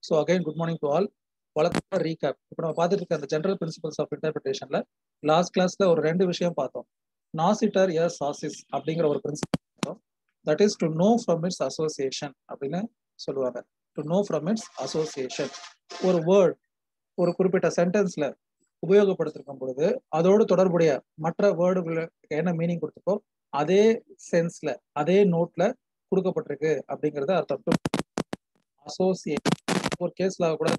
So again, good morning to all. வழக்கமான recap. இப்போ நம்ம பார்த்துட்டு இருக்க அந்த ஜெனரல் பிரின்சிபல்ஸ் ஆஃப் இன்டர்பிரிட்டேஷன்ல லாஸ்ட் கிளாஸ்ல ஒரு 2 விஷயம் பார்த்தோம். நாசிட்டர் எ சாசிஸ் அப்படிங்கிற ஒரு பிரின்சிபல் பார்த்தோம். That is to know from its association அப்படின்னு சொல்லுவாங்க. To know from its association. ஒரு வேர்ட் ஒரு குறிப்பிட்ட சென்டென்ஸ்ல உபயோகப்படுத்திருக்கும் பொழுது அதோடு தொடர்புடைய மற்ற வேர்டுகளுக்கு என்ன மீனிங் கொடுத்துருக்கோ அதே சென்ஸ்ல அதே நோட்ல கொடுக்கப்பட்டிருக்கு அப்படிங்கறத அர்த்தம். அசோசியேட் ஒரு கேஸ்ல கூட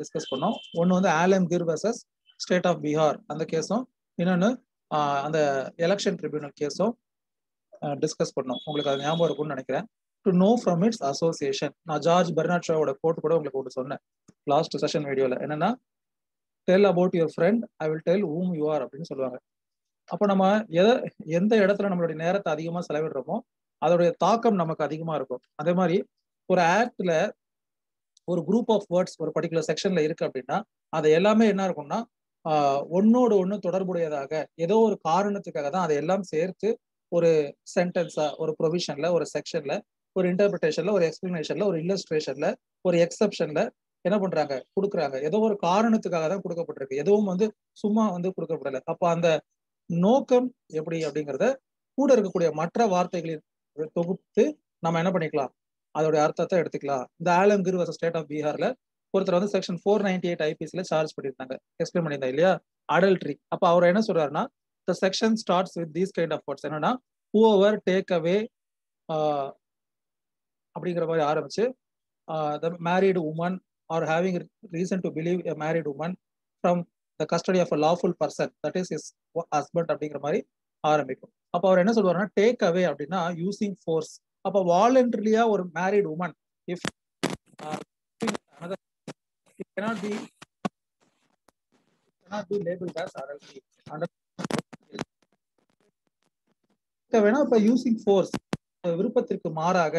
டிஸ்கஸ் பண்ணோம். ஒன்னு வந்து Alamgir versus state of Bihar அந்த கேஸும், இன்னொன்னு அந்த எலெக்ஷன் ட்ரிபியூனல் கேஸும் டிஸ்கஸ் பண்ணோம். உங்களுக்கு அது ஞாபகம் இருக்கும்னு நினைக்கிறேன். To know from its association. நான் ஜார்ஜ் பெர்னாட் ஷாவோட கோட் கூட உங்களுக்கு ஒன்று சொன்னேன் லாஸ்ட் செஷன் வீடியோல. என்னன்னா, tell about your friend, I will tell whom you are அப்படின்னு சொல்லுவாங்க. அப்போ நம்ம எந்த இடத்துல நம்மளுடைய நேரத்தை அதிகமாக செலவிடுறோமோ அதோடைய தாக்கம் நமக்கு அதிகமா இருக்கும். அதே மாதிரி ஒரு ஆக்ட்ல ஒரு குரூப் ஆஃப் வேர்ட்ஸ் ஒரு பர்டிகுலர் செக்ஷன்ல இருக்கு அப்படின்னா அது எல்லாமே என்ன இருக்கும்னா ஒன்னோடு ஒன்று தொடர்புடையதாக ஏதோ ஒரு காரணத்துக்காக தான் அதை எல்லாம் சேர்த்து ஒரு சென்டென்ஸா ஒரு ப்ரொவிஷன்ல ஒரு செக்ஷன்ல ஒரு இன்டர்பிரிட்டேஷன்ல ஒரு எக்ஸ்பிளனேஷன்ல ஒரு இல்லஸ்ட்ரேஷன்ல ஒரு எக்ஸப்ஷன்ல என்ன பண்றாங்க கொடுக்குறாங்க. ஏதோ ஒரு காரணத்துக்காக தான் கொடுக்கப்பட்டிருக்கு, எதுவும் வந்து சும்மா வந்து கொடுக்கப்படலை. அப்போ அந்த நோக்கம் எப்படி அப்படிங்கிறத கூட இருக்கக்கூடிய மற்ற வார்த்தைகளின் தொகுத்து நம்ம என்ன பண்ணிக்கலாம், அதோடைய அர்த்தத்தை எடுத்துக்கலாம். இந்த ஆலம் கிர் வர்சஸ் ஸ்டேட் ஆஃப் பீகார்ல ஒருத்தர் வந்து செக்ஷன் 498 ஐபிசில சார்ஜ் பண்ணியிருந்தாங்க, எக்ஸ்பிளைன் பண்ணியிருந்தா இல்லையா, அடல்ட்ரி. அப்ப அவர் என்ன சொல்றாருன்னா, the section starts with these kind of words. என்னன்னா, whoever take away அப்படிங்கிற மாதிரி ஆரம்பிச்சு the married woman or having reason to believe a married woman from the custody of a lawful person, that is his husband அப்படிங்கிற மாதிரி ஆரம்பிக்கும். அப்ப அவர் என்ன சொல்றாருன்னா, டேக் அவே அப்படின்னா யூசிங் ஃபோர்ஸ். அப்ப வாலண்டரியா ஒரு married woman if cannot be labeled as adultery. வேணா இப்ப யூசிங் ஃபோர்ஸ் விருப்பத்திற்கு மாறாக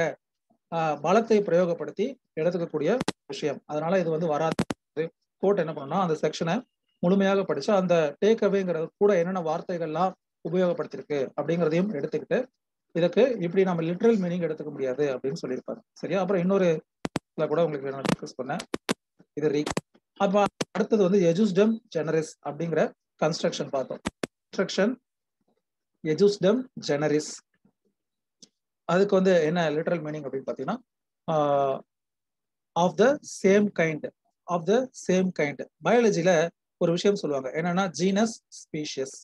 பலத்தை பிரயோகப்படுத்தி எடுத்துக்கக்கூடிய விஷயம். அதனால இது வந்து வராது. கோர்ட் என்ன பண்ணணும்னா அந்த செக்ஷனை முழுமையாக படிச்சு அந்த டேக் அவேங்கிறது கூட என்னென்ன வார்த்தைகள்லாம் உபயோகப்படுத்திருக்கு அப்படிங்கிறதையும் எடுத்துக்கிட்டு இதுக்கு இப்படி நம்ம லிட்ரல் மீனிங் எடுத்துக்க முடியாது அப்படின்னு சொல்லியிருப்பாங்க. சரியா? அப்புறம் இன்னொரு கூட உங்களுக்கு நான் டிஸ்கஸ் பண்ணேன். இது அப்ப அடுத்தது வந்து எஜுஸ்டம் ஜெனரிஸ் அப்படிங்கிற கன்ஸ்ட்ரக்ஷன் பார்த்தோம். கன்ஸ்ட்ரக்ஷன் எஜுஸ்டம் ஜெனரிஸ், அதுக்கு வந்து என்ன லிட்ரல் மீனிங் அப்படின்னு பார்த்தீங்கன்னா of the same kind. Of the same kind பயாலஜில ஒரு விஷயம் சொல்லுவாங்க, என்னன்னா genus species.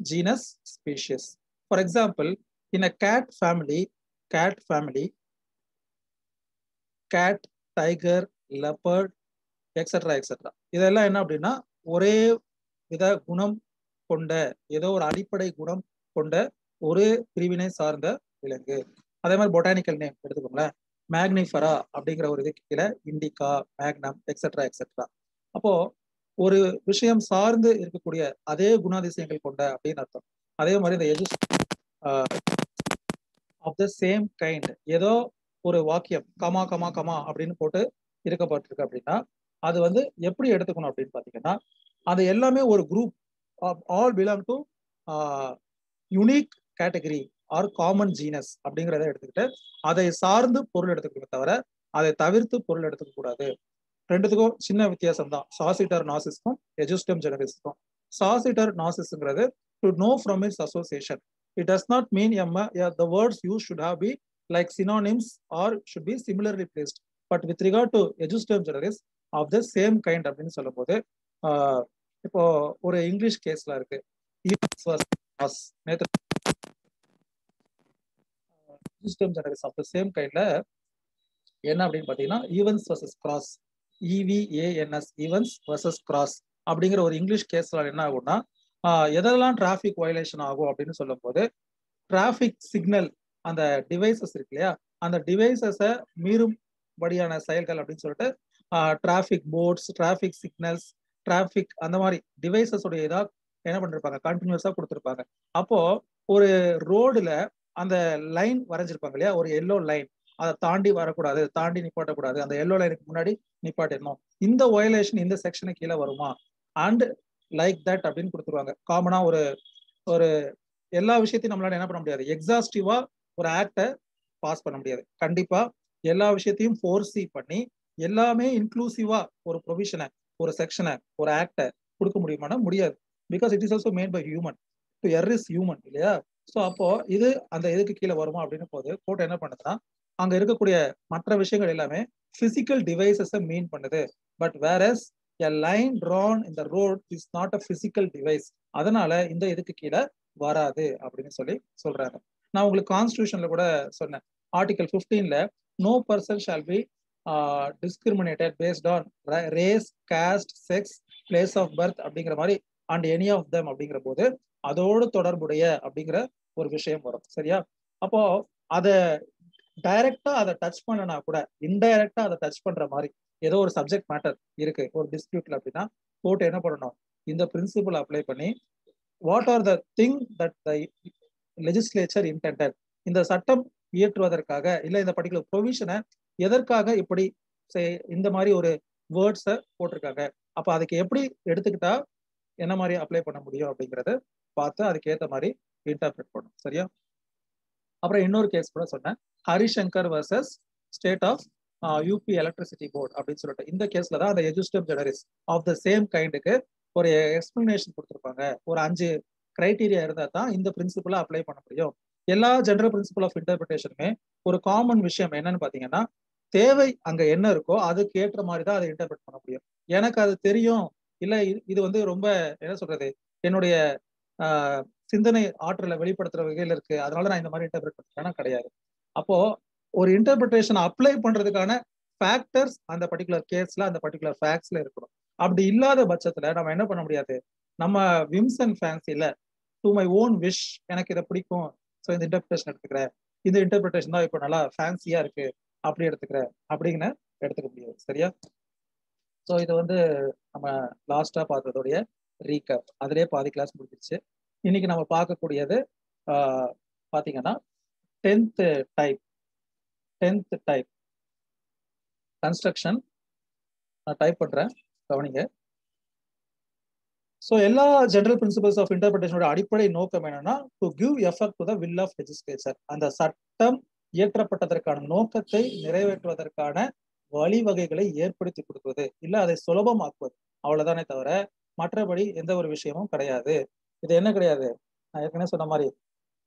Genus species. For example, in a cat family, cat, tiger, leopard, etc. இதெல்லாம் என்ன அப்படின்னா ஒரே வித குணம் கொண்ட ஏதோ ஒரு அடிப்படை குணம் கொண்ட ஒரு பிரிவினை சார்ந்த விலங்கு. அதே மாதிரி பொட்டானிக்கல் நேம் எடுத்துக்கோங்களேன், மேக்னிஃபரா அப்படிங்கிற ஒரு இது கீழே இண்டிகா, மேக்னம், எக்ஸெட்ரா. அப்போ ஒரு விஷயம் சார்ந்து இருக்கக்கூடிய அதே குணாதிசயங்கள் கொண்ட அப்படின்னு அர்த்தம். அதே மாதிரி இந்த ஆஃப் த சேம் கைண்ட் ஏதோ ஒரு வாக்கியம் கமா கமா கமா அப்படின்னு போட்டு இருக்கப்பட்டிருக்கு அப்படின்னா அது வந்து எப்படி எடுத்துக்கணும் அப்படின்னு பாத்தீங்கன்னா, அது எல்லாமே ஒரு group of all belong to unique category or common genus அப்படிங்கிறத எடுத்துக்கிட்டு அதை சார்ந்து பொருள் எடுத்துக்கணும், தவிர அதை தவிர்த்து பொருள் எடுத்துக்க கூடாது. ரெண்டுத்துக்கும் சின்ன வித்தியாசம் தான் சாசிட்டர் நாசிஸ்க்கும் எஜுஸ்டம் ஜெனரிஸ்க்கும். சாசிட்டர் நாசிஸ்ங்கிறது to know from its association. It does not mean the words used should have be like synonyms or should be similarly placed. But with regard to எஜுஸ்டம் ஜெனரிஸ் of the same kind அப்படின்னு சொல்லும் போது இப்போ ஒரு இங்கிலீஷ் கேஸ்ல இருக்கு, எஜுஸ்டம் ஜெனரிஸ் of the same கைண்ட்ல என்ன அப்படின்னு பாத்தீங்கன்னா evens versus cross, EVANS evens versus cross அப்படிங்கிற ஒரு இங்கிலீஷ் கேஸ்ல என்ன ஆகும்னா எதெல்லாம் டிராஃபிக் வயலேஷன் ஆகும் அப்படின்னு சொல்லும் போது டிராஃபிக் சிக்னல் அந்த டிவைசஸ் இருக்கு இல்லையா, அந்த டிவைசஸை மீறும்படியான செயல்கள் அப்படின்னு சொல்லிட்டு traffic boards, traffic signals, traffic அந்த மாதிரி டிவைசஸ் உடைய இதா என்ன பண்ணிருப்பாங்க கண்டினியூஸா கொடுத்துருப்பாங்க. அப்போ ஒரு ரோடுல அந்த லைன் வரைஞ்சிருப்பாங்க இல்லையா, ஒரு எல்லோ லைன், அதை தாண்டி வரக்கூடாது, தாண்டி நிப்பாட்டக்கூடாது, அந்த எல்லோ லைனுக்கு முன்னாடி நிப்பாட்டிடணும், இந்த வயலேஷன் இந்த செக்ஷனுக்கு கீழே வருமா அண்ட் லைக் தட் அப்படின்னு கொடுத்துருவாங்க. காமனா ஒரு எல்லா விஷயத்தையும் நம்மளால என்ன பண்ண முடியாது, எக்ஸாஸ்டிவா ஒரு ஆக்டை பாஸ் பண்ண முடியாது. கண்டிப்பா எல்லா விஷயத்தையும் ஃபோர்சி பண்ணி எல்லாமே இன்க்ளூசிவா ஒரு ப்ரொவிஷனை, ஒரு செக்ஷனை, ஒரு ஆக்டை கொடுக்க முடியுமானா முடியாது. Because it is also made by human. To err is human இல்லையா? ஸோ அப்போ இது அந்த இதுக்கு கீழே வருமா அப்படின்னு போது கோர்ட் என்ன பண்ணுதுன்னா, அங்க இருக்கக்கூடிய மற்ற விஷயங்கள் எல்லாமே பிசிக்கல் டிவைசஸை மீன் பண்ணுது. But various a line drawn in the road is not a physical device. அதனால இந்த இதுக்கு கீழே வராது அப்படின்னு சொல்றாங்க. நான் உங்களுக்கு கான்ஸ்டிடியூஷன்ல கூட சொன்னேன். ஆர்டிகல் 15ல no person shall be discriminated based on race, caste, sex, place of birth அப்படிங்கிற மாதிரி and any of them அப்படிங்கிற போது அதோடு தொடர்புடைய அப்படிங்கிற ஒரு விஷயம் வரும். சரியா? அப்போ அதை டைரக்டா அதை டச் பண்ணனா கூட இன்டைரக்டா அதை டச் பண்ற மாதிரி ஏதோ ஒரு சப்ஜெக்ட் மேட்டர் இருக்கு ஒரு டிஸ்பியூட்ல அப்படின்னா கோர்ட் என்ன பண்ணணும், இந்த பிரின்சிபல் அப்ளை பண்ணி what are the thing that the legislature intended, இந்த சட்டம் இயற்றுவதற்காக இல்ல இந்த பர்டிகுலர் ப்ரொவிஷனை எதற்காக இப்படி இந்த மாதிரி ஒரு வேர்ட்ஸை போட்டிருக்காங்க, அப்ப அதுக்கு எப்படி எடுத்துக்கிட்டா என்ன மாதிரி அப்ளை பண்ண முடியும் அப்படிங்கறத பார்த்து அதுக்கு ஏற்ற மாதிரி இன்டர்பிரட் பண்ணும். சரியா? அப்புறம் இன்னொரு கேஸ் கூட சொன்னேன், Harishankar versus state of UP electricity board அப்படின்னு சொல்லிட்டு இந்த கேஸ்ல தான் அந்த எஜுஸ்டம் ஜெனரிஸ் ஆஃப் த சேம் கைண்டுக்கு ஒரு எக்ஸ்பிளனேஷன் கொடுத்துருப்பாங்க. ஒரு 5 கிரைட்டீரியா இருந்தால் தான் இந்த பிரின்சிபலை அப்ளை பண்ண முடியும். எல்லா ஜெனரல் பிரின்சிபல் ஆஃப் இன்டர்பிரிட்டேஷனுமே ஒரு காமன் விஷயம் என்னன்னு பாத்தீங்கன்னா, தேவை அங்க என்ன இருக்கோ அதுக்கு ஏற்ற மாதிரி தான் அதை இன்டர்பிரட் பண்ண முடியும். எனக்கு அது தெரியும் இல்ல இது வந்து ரொம்ப என்ன சொல்றது என்னுடைய சிந்தனை ஆற்றலை வெளிப்படுத்துற வகையில் இருக்கு, அதனால நான் இந்த மாதிரி இன்டர்பிரட் பண்றேன்னா கிடையாது. அப்போ ஒரு இன்டர்பிரிட்டேஷன் அப்ளை பண்றதுக்கான ஃபேக்டர்ஸ் அந்த பர்டிகுலர் கேஸ்ல அந்த பர்டிகுலர் ஃபேக்ட்ஸ்ல இருக்கணும். அப்படி இல்லாத பட்சத்துல நம்ம என்ன பண்ண முடியாது, நம்ம விம்ஸ் அண்ட் ஃபேன்சில டு மை ஓன் விஷ் எனக்கு இதை பிடிக்கும் ஸோ இந்த இன்டர்பிரிட்டேஷன் எடுத்துக்கிறேன், இந்த இன்டர்பிரிட்டேஷன் தான் இப்போ நல்லா ஃபேன்சியா இருக்கு அப்படி எடுத்துக்கிறேன் அப்படின்னு எடுத்துக்க முடியாது. சரியா? ஸோ இது வந்து நம்ம லாஸ்டா பார்த்ததோடைய ரீகேப். அதுலேயே பாதி கிளாஸ் முடிஞ்சிருச்சு. இன்னைக்கு நம்ம பார்க்கக்கூடியது பார்த்தீங்கன்னா 10th டைப் கன்ஸ்ட்ரக்ஷன். நான் டைப் பண்றேன், கவனிங்க. ஸோ எல்லா ஜெனரல் பிரின்சிபல்ஸ் ஆஃப் இன்டர்பிரிட்டேஷனோட அடிப்படை நோக்கம் என்னன்னா to give effect to the will of legislature. அந்த சட்டம் இயற்றப்பட்டதற்கான நோக்கத்தை நிறைவேற்றுவதற்கான வழிவகைகளை ஏற்படுத்தி கொடுக்குவது, இல்ல அதை சுலபமாக்குவது, அவ்வளவுதானே தவிர மற்றபடி எந்த ஒரு விஷயமும் கிடையாது. இது என்ன கிடையாது, நான் ஏற்கனவே சொன்ன மாதிரி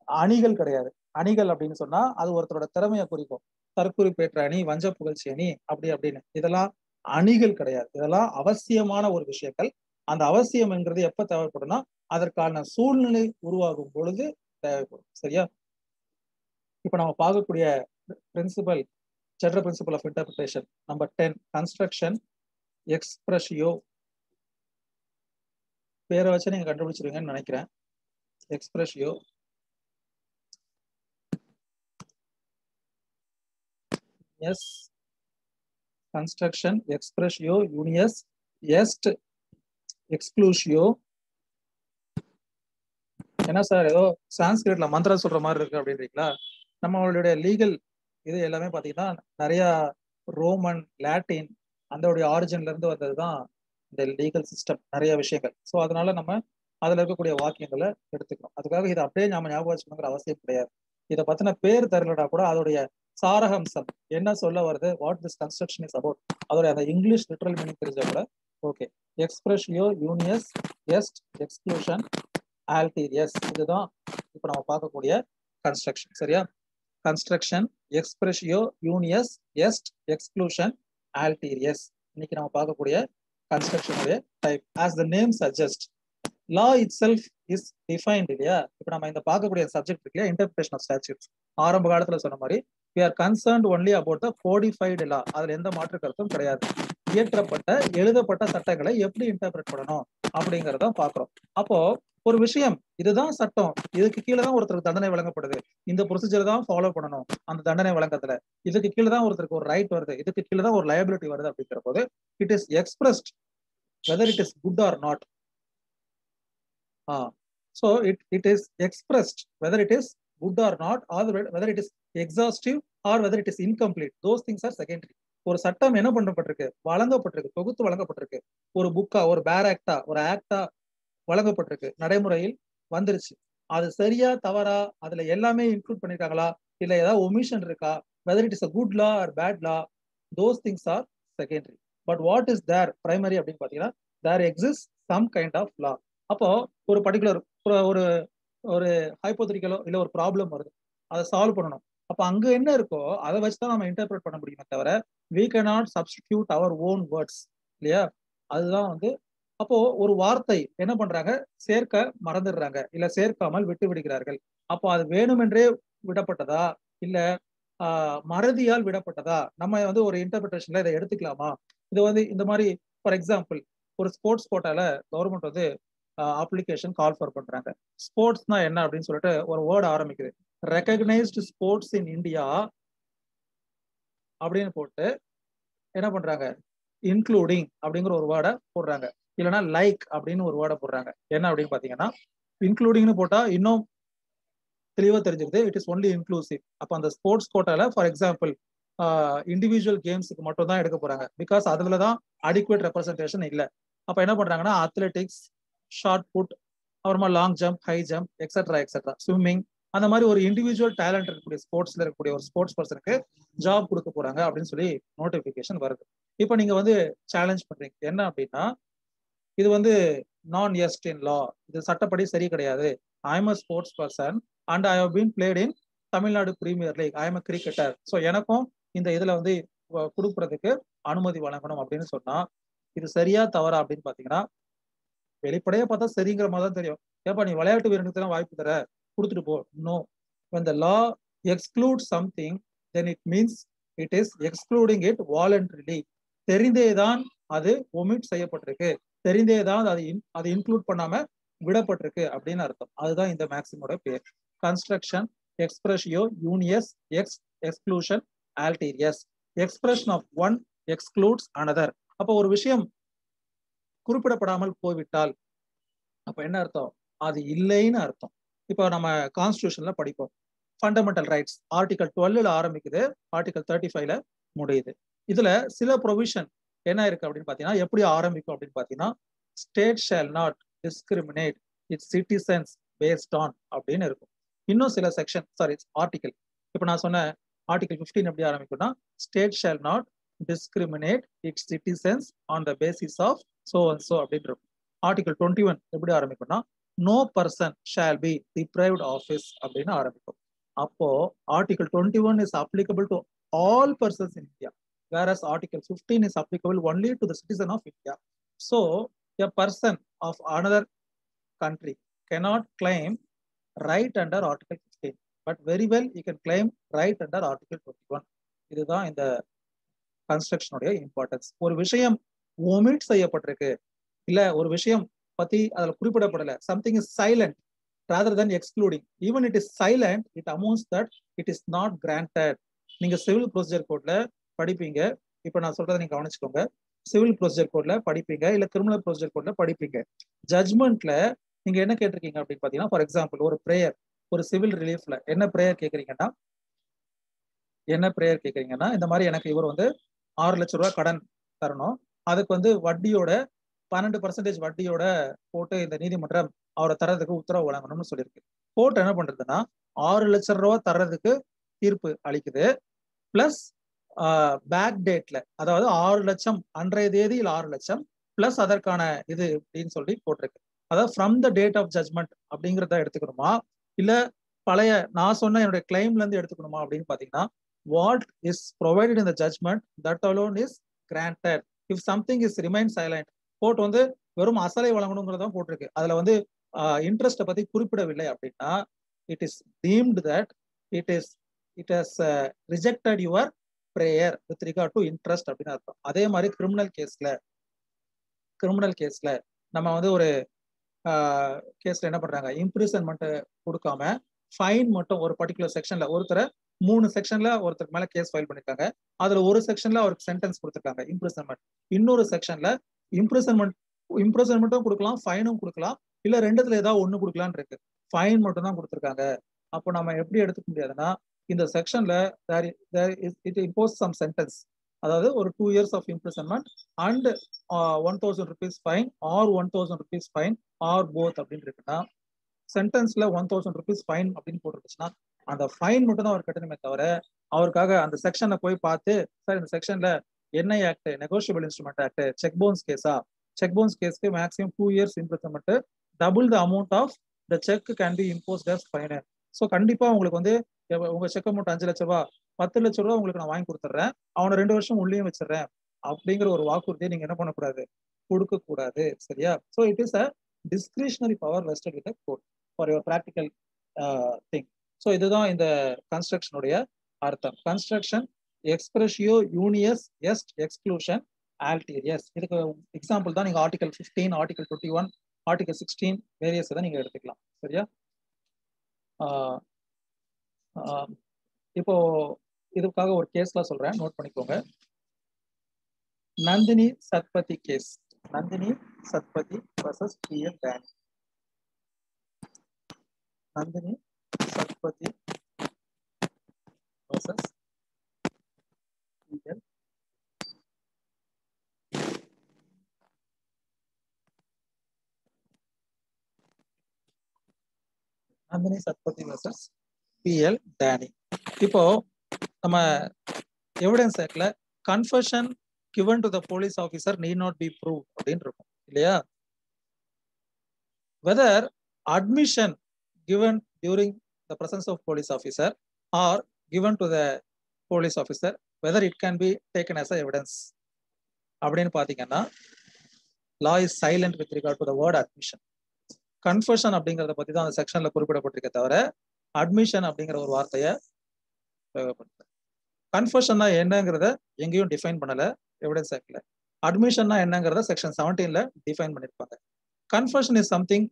அணிகள் கிடையாது. அணிகள் அப்படின்னு சொன்னா அது ஒருத்தரோட திறமையை குறிக்கும். தற்குறிப்பேற்ற அணி, வஞ்ச புகழ்ச்சி அணி அப்படி அப்படின்னு, இதெல்லாம் அணிகள் கிடையாது. இதெல்லாம் அவசியமான ஒரு விஷயங்கள். அந்த அவசியம் என்கிறது எப்ப தேவைப்படும்னா அதற்கான சூழ்நிலை உருவாகும் பொழுது தேவைப்படும். சரியா? இப்ப நம்ம பார்க்கக்கூடிய principle, general principle of interpretation number 10 construction எக்ஸ்பிரஷியோ. பேரை வச்சு நீங்க கண்டுபிடிச்சிருவீங்கன்னு நினைக்கிறேன். எக்ஸ்பிரஷியோ எஸ் கன்ஸ்ட்ரக்ஷன் எக்ஸ்பிரஷியோ யூனியஸ் எஸ்ட் எக்ஸ்க்ளூஷியோ. என்ன சார் ஏதோ சான்ஸ்கிரிட்ல மந்திரம் சொல்ற மாதிரி இருக்கு அப்படின்றீங்களா? நம்மளுடைய லீகல் இது எல்லாமே பாத்தீங்கன்னா நிறைய ரோமன், லாட்டின் அதோடைய ஆரிஜின்ல இருந்து வந்ததுதான் இந்த லீகல் சிஸ்டம், நிறைய விஷயங்கள். ஸோ அதனால நம்ம அதுல இருக்கக்கூடிய வாக்கியங்களை எடுத்துக்கணும். அதுக்காக இதை அப்படியே நாம ஞாபகம் வச்சுக்கணுங்கிற அவசியம் கிடையாது. இதை பத்தின பேர் தெரியலனா கூட அதோடைய சாரஹம்சம் என்ன சொல்ல வருது, what this construction is about, அதோட அந்த இங்கிலீஷ் லிட்டரல் மீனிங் தெரிஞ்சா கூட ஓகே. எக்ஸ்பிரஷியோ யூனியஸ் எஸ்ட் எக்ஸ்க்ளூஷன் ஆல்டீரியஸ், இதுதான் இப்ப நம்ம பார்க்கக்கூடிய கன்ஸ்ட்ரக்ஷன். சரியா? கன்ஸ்ட்ரக்ஷன் எக்ஸ்பிரஷியோ யூனியஸ் எஸ்ட் எக்ஸ்க்ளூஷன் ஆல்டீரியஸ் இன்னைக்கு நம்ம பார்க்கக்கூடிய கன்ஸ்ட்ரக்ஷனுடைய type. As the name suggest, law itself is defined இல்லையா? இப்ப நம்ம இந்த பார்க்கக்கூடிய சப்ஜெக்ட் இருக்கு இல்லையா, இன்டர்பிரேஷன் ஆஃப் ஸ்டாட்யூட்ஸ். ஆரம்ப காலத்துல சொன்ன மாதிரி we are concerned only about the codified law. அதுல எந்த மாற்று கருத்தும் கிடையாது. இயற்றப்பட்ட எழுதப்பட்ட சட்டங்களை எப்படி இன்டர்பிரேட் பண்ணணும் அப்படிங்கறத பாக்குறோம். அப்போ ஒரு விஷயம் இதுதான் சட்டம், இதுக்கு கீழே தான் ஒருத்தருக்கு தண்டனை வழங்கப்படுது, இந்த ப்ரொசீஜர் தான் ஃபாலோ பண்ணணும் அந்த தண்டனை வழங்கத்துல, இதுக்கு கீழே தான் ஒருத்தருக்கு ஒரு ரைட் வருது, இதுக்கு கீழே தான் ஒரு லயபிலிட்டி வருது அப்படிங்கிற போது it is expressed whether it is good or not. So it is expressed whether it is good or not, or whether it is exhaustive or whether it is incomplete. Those things are secondary. ஒரு சட்டம் என்ன பண்ணப்பட்டிருக்கு, வழங்கப்பட்டிருக்கு, தொகுத்து வழங்கப்பட்டிருக்கு. ஒரு புக்கா, ஒரு பேர் ஆக்டா, ஒரு ஆக்டா வழங்கப்பட்டிருக்கு, நடைமுறையில் வந்துருச்சு. அது சரியா தவறா, அதுல எல்லாமே இன்க்ளூட் பண்ணிருக்காங்களா, இல்ல ஏதாவது ஒமிஷன் இருக்கா, whether it is a good law or bad law, those things are secondary. But what is their primary அப்படின்னு பார்த்தீங்கன்னா there exist some kind of law. அப்போ ஒரு பர்டிகுலர் ஒரு ஒரு ஹைப்போதெட்டிக்கலோ இல்லை ஒரு ப்ராப்ளம் வருது, அதை சால்வ் பண்ணணும். அப்போ அங்கே என்ன இருக்கோ அதை வச்சு தான் நம்ம இன்டர்பிரட் பண்ண முடியுமே தவிர we cannot substitute our own words இல்லையா? அதுதான் வந்து அப்போ ஒரு வார்த்தை என்ன பண்றாங்க, சேர்க்க மறந்துடுறாங்க இல்ல சேர்க்காமல் விட்டு விடுகிறார்கள். அப்போ அது வேணுமென்றே விடப்பட்டதா இல்ல மறதியால் விடப்பட்டதா, நம்ம வந்து ஒரு இன்டர்பிரேஷன்ல இதை எடுத்துக்கலாமா? இது வந்து இந்த மாதிரி ஃபார் எக்ஸாம்பிள் ஒரு ஸ்போர்ட்ஸ் கோட்டால கவர்மெண்ட் வந்து அப்ளிகேஷன் கால் ஃபார் பண்றாங்க. ஸ்போர்ட்ஸ்னா என்ன அப்படின்னு சொல்லிட்டு ஒரு வேர்டு ஆரம்பிக்குது, ரெகக்னைஸ்டு ஸ்போர்ட்ஸ் இன் இந்தியா அப்படின்னு போட்டு என்ன பண்றாங்க, இன்க்ளூடிங் அப்படிங்கிற ஒரு வேர்டை போடுறாங்க, இல்லைன்னா லைக் அப்படின்னு ஒரு வேர்டை போடுறாங்க. என்ன அப்படின்னு பாத்தீங்கன்னா இன்க்ளூடிங்னு போட்டா இன்னும் தெளிவா தெரிஞ்சுக்குது, இட் இஸ் ஒன்லி இன்க்ளூசிவ். அப்போ அந்த ஸ்போர்ட்ஸ் கோட்டால ஃபார் எக்ஸாம்பிள் இண்டிவிஜுவல் கேம்ஸுக்கு மட்டும் தான் எடுக்க போறாங்க, பிகாஸ் அதுல தான் அடிக்குவேட் ரெப்ரஸன்டேஷன் இல்லை. அப்போ என்ன பண்றாங்கன்னா அத்லெட்டிக்ஸ், ஷார்ட் புட், அப்புறமா long jump, high jump, etcetera etcetera, swimming, அந்த மாதிரி ஒரு இண்டிவிஜுவல் டேலண்ட் இருக்கக்கூடிய ஸ்போர்ட்ஸ்ல இருக்கக்கூடிய ஒரு ஸ்போர்ட்ஸ் பர்சனுக்கு ஜாப் கொடுக்க போறாங்க அப்படின்னு சொல்லி நோட்டிபிகேஷன் வருது. இப்போ நீங்க வந்து சேலஞ்ச் பண்றீங்க என்ன அப்படின்னா, இது வந்து நான் எஸ்ட் இன் லா, இது சட்டப்படி சரி கிடையாது. I am a sports person and I have been played in Tamil Nadu premier league, I am a cricketer, so எனக்கும் இந்த இதுல வந்து கொடுக்கறதுக்கு அனுமதி வழங்கணும் அப்படின்னு சொன்னா இது சரியா தவறா அப்படின்னு பாத்தீங்கன்னா வெளிப்படையா பார்த்தா சரிங்கிற மாதிரி தான் தெரியும். ஏப்பா நீ விளையாட்டு வீரனுக்கு தான் வாய்ப்பு தர, கொடுத்துட்டு போ. No, when the law excludes something then it means it is excluding it voluntarily. தெரிந்தேதான் அது ஒமிட் செய்யப்பட்டிருக்கு, தெரிந்தேதான் அது இன்க்ளூட் பண்ணாம விடப்பட்டிருக்கு அப்படின்னு அர்த்தம். அதுதான் இந்த மேக்ஸிமோட பேர். கன்ஸ்ட்ரக்ஷன் எக்ஸ்பிரஷியோ யூனியஸ் எக்ஸ் எக்ஸ்க்ளூஷன் ஆல்டீரியஸ். Expression of one excludes another. அப்போ ஒரு விஷயம் குறிப்பிடப்படாமல் போய்விட்டால் அப்ப என்ன அர்த்தம், அது இல்லைன்னு அர்த்தம். இப்போ நம்ம கான்ஸ்டியூஷன்ல படிப்போம், ஃபண்டமெண்டல் ரைட்ஸ் ஆர்டிகல் 12ல ஆரம்பிக்குது, ஆர்டிகல் 35ல முடியுது. இதுல சில ப்ரொவிஷன் என்ன இருக்கு அப்படின்னு பாத்தீங்கன்னா எப்படி ஆரம்பிக்கும் அப்படின்னு பாத்தீங்கன்னா state shall not discriminate its citizens based on அப்படின்னு இருக்கும். இன்னும் சில செக்ஷன் ஆர்டிகல், இப்போ நான் சொன்ன ஆர்டிகல் 15 எப்படி ஆரம்பிக்கும்னா state shall not discriminate its citizens on the basis of so and so அப்படின்னு இருக்கும். ஆர்டிகல் 21 எப்படி ஆரம்பிக்கும்னா no person shall be deprived office அப்படின்னு ஆரம்பிக்கும். அப்போ article 21 is applicable to all persons in India, whereas article 15 is applicable only to the citizen of India. So a person of another country cannot claim right under article 15, but very well he can claim right under article 21. இதுதான் இந்த கன்ஸ்ட்ரக்ஷனுடைய importance. ஒரு விஷயம் omit செய்யப்பட்டிருக்கு, இல்ல ஒரு விஷயம் பத்தி அதுல குறிப்பிடப்படல, something is silent rather than excluding, even it is silent, it amounts that it is not granted. நீங்க சிவில் ப்ரொசீஜர் கோட்ல படிப்பீங்க, இப்ப நான் சொல்றதை நீங்க கவனிச்சுக்கோங்க. சிவில் ப்ரொசீஜர் கோட்ல படிப்பீங்க, இல்ல கிரிமினல் ப்ரொசீஜர் கோட்ல படிப்பீங்க. ஜட்மெண்ட்ல நீங்க என்ன கேட்டிருக்கீங்க அப்படின்னு பாத்தீங்கன்னா ஃபார் எக்ஸாம்பிள் ஒரு பிரேயர், ஒரு சிவில் ரிலீஃப்ல என்ன பிரேயர் கேட்கறீங்கன்னா இந்த மாதிரி எனக்கு இவர் வந்து 6 லட்சம் ரூபாய் கடன் தரணும், அதுக்கு வந்து வட்டியோட 12% வட்டியோட போட்டு இந்த நீதிமன்றம் அவரை தர்றதுக்கு உத்தரவு வழங்கணும்னு சொல்லியிருக்கு. கோர்ட் என்ன பண்றதுன்னா 6 லட்சம் ரூபாய் தர்றதுக்கு தீர்ப்பு அளிக்குது, பிளஸ் பேக் டேட்ல, அதாவது 6 லட்சம் அன்றைய தேதியில் 6 லட்சம் பிளஸ் அதற்கான இது அப்படின்னு சொல்லி போட்டிருக்கு. அதாவது from the date of judgment அப்படிங்கிறத எடுத்துக்கணுமா இல்ல பழைய நான் சொன்ன என்னுடைய கிளைம்ல இருந்து எடுத்துக்கணுமா அப்படின்னு பாத்தீங்கன்னா what is provided in the judgment that alone is granted. If something is remain silent, court வந்து வெறும் அசலை வழங்கணுங்கிறதான் போட்டிருக்கு, அதுல வந்து இன்ட்ரெஸ்ட்டை பத்தி குறிப்பிடவில்லை அப்படின்னா it is deemed that it has rejected your prayer with regard to interest அப்படின்னு அர்த்தம். அதே மாதிரி கிரிமினல் கேஸ்ல நம்ம வந்து ஒரு கேஸ்ல என்ன பண்றாங்க, இம்ப்ரிசன்மெண்ட் கொடுக்காம ஃபைன் மட்டும் ஒரு பர்டிகுலர் செக்ஷன்ல, ஒருத்தரை 3 செக்ஷன்ல ஒருத்தருக்கு மேல கேஸ் ஃபைல் பண்ணிருக்காங்க, அதுல ஒரு செக்ஷன்ல அவருக்கு சென்டென்ஸ் கொடுத்துருக்காங்க இம்ப்ரிசன்மெண்ட், இன்னொரு செக்ஷன்ல இம்ப்ரிசன்மெண்ட்டும் கொடுக்கலாம், ஃபைனும் கொடுக்கலாம், இல்ல ரெண்டுத்துல ஏதாவது ஒண்ணு கொடுக்கலான்னு இருக்கு, ஃபைன் மட்டும் தான் கொடுத்துருக்காங்க. அப்போ நம்ம எப்படி எடுத்துக்க முடியாதுன்னா இந்த செக்ஷன்ல இட் இம்போஸ் சம் சென்டென்ஸ், அதாவது ஒரு 2 years of imprisonment and 1000 rupees fine or 1000 rupees fine or both அப்படின்னு இருக்குன்னா சென்டென்ஸ்ல 1000 rupees ஃபைன் அப்படின்னு போட்டுருச்சுன்னா அந்த ஃபைன் மட்டும் தான் அவர் கட்டணுமே தவிர அவருக்காக அந்த செக்ஷனை போய் பார்த்து சார் இந்த செக்ஷன்ல NI act, negotiable instrument act, cheque bounce கேஸா, செக் பவுன்ஸ் கேஸ்க்கு maximum 2 years imprisonment, double the amount of the cheque can be imposed as fine. So கண்டிப்பா உங்களுக்கு வந்து உங்க செக் அமௌண்ட் 5 லட்ச ரூபாய், 10 லட்ச ரூபாய் உங்களுக்கு நான் வாங்கி கொடுத்துட்றேன், அவனை 2 வருஷம் உள்ளேயும் வச்சிடறேன் அப்படிங்கிற ஒரு வாக்குறுதியை நீங்க என்ன பண்ணக்கூடாது, கொடுக்க கூடாது. சரியா? So it is a discretionary power vested with court for your practical thing. So இதுதான் இந்த கன்ஸ்ட்ரக்ஷனுடைய அர்த்தம். கன்ஸ்ட்ரக்ஷன் எக்ஸ்பிரஷியோ யூனியஸ் எஸ்ட் எக்ஸ்க்ளூஷன் ஆல்டீரியஸ். இதுக்கு எக்ஸாம்பிள் தான் நீங்க ஆர்டிகல் 15, ஆர்டிகல் 21, ஆர்டிகல் 16 வேரியஸ் தான் நீங்க எடுத்துக்கலாம். சரியா? இப்போ இதுக்காக ஒரு கேஸ்லாம் சொல்றேன், நோட் பண்ணிக்கோங்க. Nandini Satpathy case. Nandini Satpathy versus P L Dani. Nandini Satpathy versus P L. Nandini Satpathy versus P L Dani. இப்போ நம்ம எவிடன்ஸ் ஆக்ட்ல confession given to the police officer need not be proved அப்படின்னு இருக்கும் இல்லையா? whether admission given during the presence of police officer or given to the police officer, whether it can be taken as a evidence அப்படின்னு பாத்தீங்கன்னா law is silent with regard to the word admission. Confession அப்படிங்கறத பத்தி தான் அந்த செக்ஷன்ல குறிப்பிடப்பட்டிருக்க தவிர admission அப்படிங்கிற ஒரு வார்த்தையை உபயோகப்படுத்த. கன்ஃபெஷன்னா என்னங்கிறத எங்கேயும் டிஃபைன் பண்ணல எவிடன்ஸ் ஆக்ட்ல. அட்மிஷன்னா என்னங்கிறத செக்ஷன் 17ல டிஃபைன் பண்ணிருப்பாங்க. Confession is something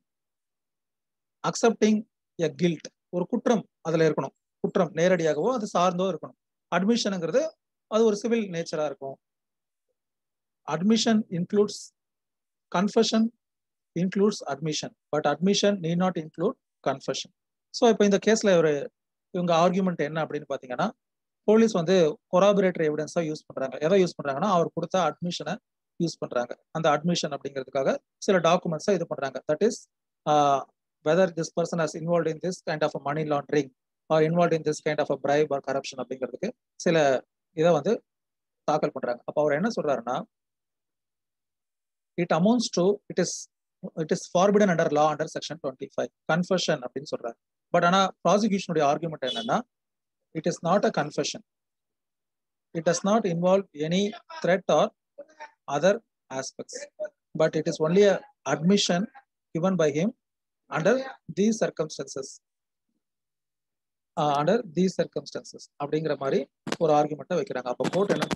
accepting a guilt, ஒரு குற்றம் அதுல இருக்கணும், குற்றம் நேரடியாகவோ அது சார்ந்தோ இருக்கணும். அட்மிஷனுங்கிறது அது ஒரு சிவில் நேச்சரா இருக்கும். Admission includes, confession includes admission, but admission need not include confession. So இப்போ இந்த கேஸ்ல இவங்க ஆர்குமெண்ட் என்ன அப்படின்னு பாத்தீங்கன்னா, போலீஸ் வந்து கொராபரேட்டர் எவிடன்ஸா யூஸ் பண்றாங்க. எதை யூஸ் பண்றாங்கன்னா, அவர் கொடுத்த அட்மிஷனை யூஸ் பண்றாங்க. அந்த அட்மிஷன் அப்படிங்கிறதுக்காக சில டாக்குமெண்ட்ஸை இது பண்றாங்க. That is whether this person has involve in this kind of money laundering or involve in this kind of bribe or corruption அப்படிங்கிறதுக்கு சில இதை வந்து தாக்கல் பண்றாங்க. அப்போ அவர் என்ன சொல்றாருன்னா, it amounts to it is forbidden under law under section 25 confession அப்படின்னு சொல்றாரு. பட் ஆனா ப்ராசிக்யூஷனுடைய ஆர்குமெண்ட் என்னன்னா, it is not a confession. It does not involve any threat or other aspects, but it is only a admission given by him under these circumstances. Under these circumstances அப்படிங்கிற மாதிரி ஒரு ஆர்குமெண்ட்டை வைக்கிறாங்க. அப்போ court என்ன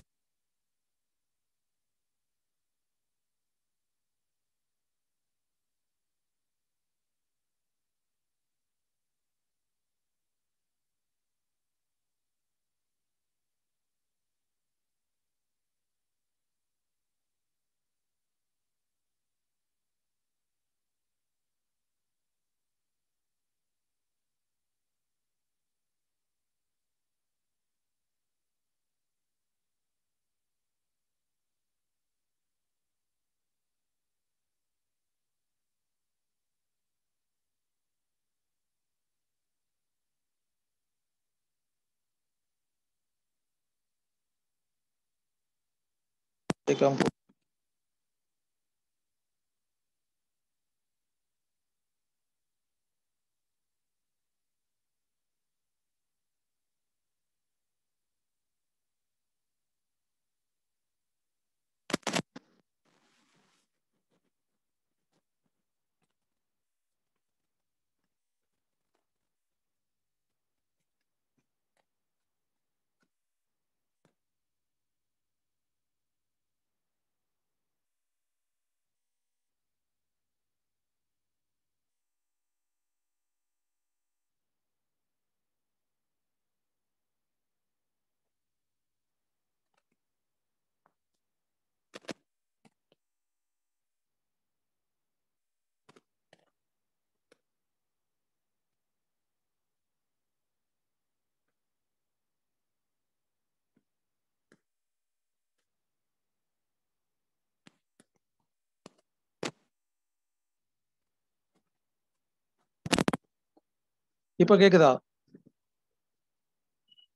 இப்போ கேக்குதா?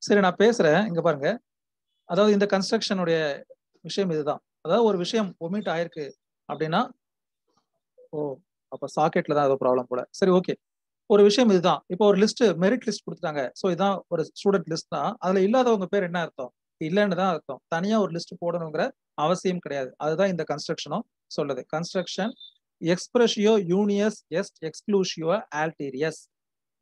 சரி, நான் பேசுறேன், இங்க பாருங்க. அதாவது இந்த கன்ஸ்ட்ரக்ஷனுடைய விஷயம் இதுதான். அதாவது ஒரு விஷயம் ஒமிட் ஆயிருக்கு அப்படின்னா, ஓ அப்ப சாக்கெட்ல தான் ஏதோ ப்ராப்ளம் போல. சரி ஓகே. ஒரு விஷயம் இதுதான். இப்போ ஒரு லிஸ்ட் மெரிட் லிஸ்ட் கொடுத்துட்டாங்க. ஸோ இதான் ஒரு ஸ்டூடெண்ட் லிஸ்ட் தான். அதுல இல்லாதவங்க பேர் என்ன அர்த்தம்? இல்லைன்னு தான் அர்த்தம். தனியா ஒரு லிஸ்ட் போடணுங்கிற அவசியம் கிடையாது. அதுதான் இந்த கன்ஸ்ட்ரக்ஷனும் சொல்லுது. கன்ஸ்ட்ரக்ஷன் எக்ஸ்பிரஷியோ யூனியஸ் எஸ்ட் எக்ஸ்க்ளூசியோ ஆல்டீரியஸ்.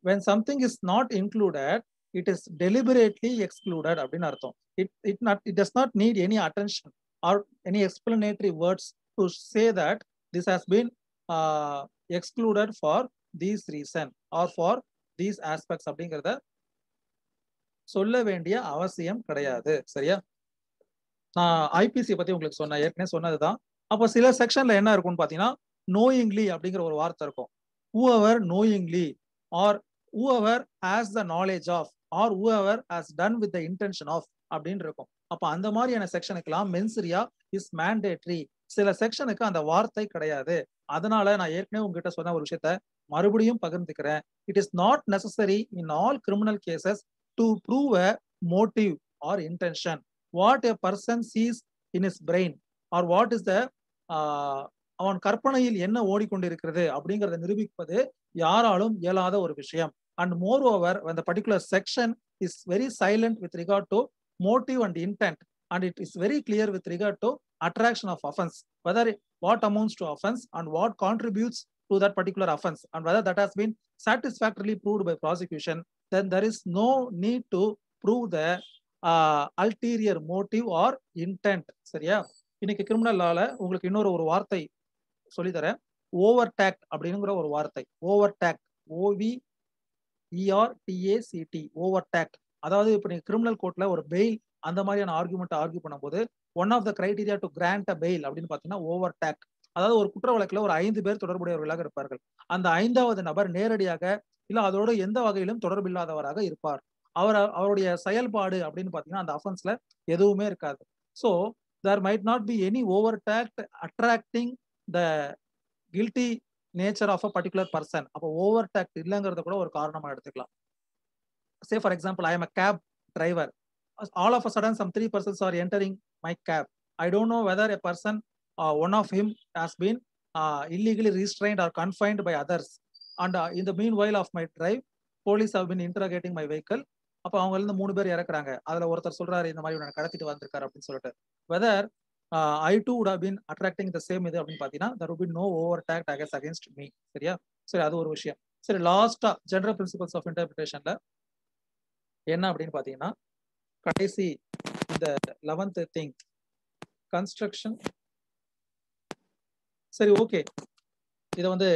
when something is not included, it is deliberately excluded அப்படின்னு அர்த்தம். It does not need any attention or any explanatory words to say that this has been excluded for these reason or for these aspects அப்படிங்கிறத சொல்ல வேண்டிய அவசியம் கிடையாது. சரியா? நான் IBC பத்தி உங்களுக்கு சொன்னேன், ஏற்கனவே சொன்னதுதான். அப்போ சில செக்ஷன்ல என்ன இருக்கும்னு பாத்தீங்கன்னா, knowingly அப்படிங்கிற ஒரு வார்த்தை இருக்கும். whoever knowingly or whoever has the knowledge of or whoever has done with the intention of அப்படின்னு இருக்கும். அப்ப அந்த மாதிரியான செக்ஷனுக்கெல்லாம் மென்சரியா இஸ் மேண்டேட்ரி. சில செக்ஷனுக்கு அந்த வார்த்தை கிடையாது. அதனால நான் ஏற்கனவே உங்ககிட்ட சொன்ன ஒரு விஷயத்த மறுபடியும் பகிர்ந்துக்கிறேன். It is not necessary in all criminal cases to prove a motive or intention. What a person sees in his brain or what is the அவன் கற்பனையில் என்ன ஓடிக்கொண்டிருக்கிறது அப்படிங்கிறத நிரூபிப்பது யாராலும் இயலாத ஒரு விஷயம். And moreover, when the particular section is very silent with regard to motive and intent, and it is very clear with regard to attraction of offense, whether what amounts to offense and what contributes to that particular offense, and whether that has been satisfactorily proved by prosecution, then there is no need to prove the ulterior motive or intent. சரியா? இன்னைக்கு criminal லால உங்களுக்கு இன்னொரு ஒரு வார்த்தை சொல்லித்தரேன். Over tagged அப்படிங்கிற ஒரு வார்த்தை. Overt act, OVERTACT, overt act. அதாவது இப்போ நீங்க கிரிமினல் கோர்ட்ல ஒரு பெயில் அந்த மாதிரியான ஆர்குமெண்ட் ஆர்கியூ பண்ணும்போது one of the criteria to grant a bail அப்படின்னு பாத்தீங்கன்னா ஓவர் டேக்ட். அதாவது ஒரு குற்ற வழக்குல ஒரு 5 பேர் தொடர்புடையவர்களாக இருப்பார்கள். அந்த 5வது நபர் நேரடியாக இல்ல அதோட எந்த வகையிலும் தொடர்பு இல்லாதவராக இருப்பார். அவருடைய செயல்பாடு அப்படின்னு பாத்தீங்கன்னா அந்த அஃபென்ஸ்ல எதுவுமே இருக்காது. So there might not be any overtact attracting the guilty nature of a particular person. அப்போ overtact இல்லைங்கிறத கூட ஒரு காரணமா எடுத்துக்கலாம். Say for example, I am a cab driver. All of a sudden some 3 persons are entering my cab. I don't know whether a person, one of him has been illegally restrained or confined by others. And in the meanwhile of my drive, police have been interrogating my vehicle. அப்போ அவங்க இருந்து 3 பேர் இறக்குறாங்க. அதுல ஒருத்தர் சொல்றாரு இந்த மாதிரி கடத்திட்டு வந்திருக்காரு அப்படின்னு சொல்லிட்டு. Whether I too would have been attracting the same இது அப்படின்னு பாத்தீங்கன்னா there would be no overtact against me. சரியா? சரி, அது ஒரு விஷயம். சரி, லாஸ்டா ஜெனரல் பிரின்சிபல்ஸ் ஆஃப் இன்டர்பிரிட்டேஷன்ல என்ன அப்படின்னு பாத்தீங்கன்னா கடைசி இந்த 11th திங் கன்ஸ்ட்ரக்ஷன். சரி ஓகே, இதை வந்து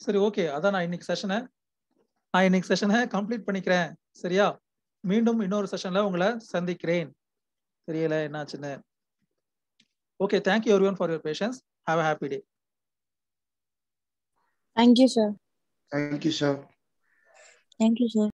சரி ஓகே, அதான் நான் இன்னைக்கு செஷனை கம்ப்ளீட் பண்ணிக்கிறேன். சரியா? மீண்டும் இன்னொரு செஷன்ல உங்களை சந்திக்கிறேன். தெரியல என்னாச்சுன்னு. Okay, thank you everyone for your patience. Have a happy day. Thank you, sir. Thank you, sir. Thank you, sir.